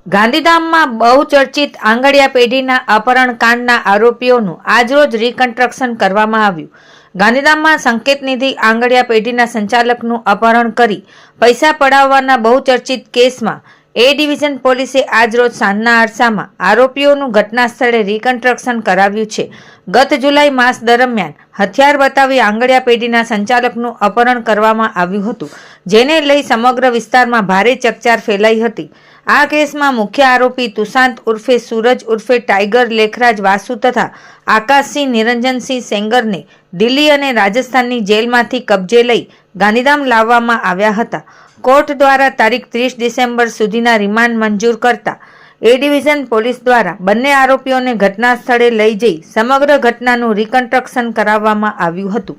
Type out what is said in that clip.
ગાંધીધામમાં બહુચર્ચિત આંગડિયા પેઢીના અપહરણ કાંડના આરોપીઓનું આજરોજ રિકન્સ્ટ્રક્શન કરવામાં આવ્યું. ગાંધીધામમાં સંકેત નિધિ આંગડિયા પેઢીના સંચાલકનું અપહરણ કરી પૈસા પડાવવાના બહુચર્ચિત કેસમાં એ ડિવિઝન પોલીસે આજરોજ સાંજના અરસામાં આરોપીઓનું ઘટના સ્થળે રિકન્સ્ટ્રક્શન કરાવ્યું છે. ગત જુલાઈ માસ દરમિયાન હથિયાર બતાવી આંગડિયા પેઢીના સંચાલકનું અપહરણ કરવામાં આવ્યું હતું, જેને લઈ સમગ્ર વિસ્તારમાં ભારે ચકચાર ફેલાઈ હતી. આ કેસમાં મુખ્ય આરોપી તુષાંત ઉર્ફે સૂરજ ઉર્ફે ટાઈગર લેખરાજ વાસુ તથા આકાશસિંહ નિરંજનસિંહ સેંગરને દિલ્હી અને રાજસ્થાનની જેલમાંથી કબજે લઈ ગાંધીધામ લાવવામાં આવ્યા હતા. કોર્ટ દ્વારા તારીખ 30 ડિસેમ્બર સુધીના રિમાન્ડ મંજૂર કરતા એ ડિવિઝન પોલીસ દ્વારા બંને આરોપીઓને ઘટના સ્થળે લઈ જઈ સમગ્ર ઘટનાનું રિકન્સ્ટ્રક્શન કરાવવામાં આવ્યું હતું.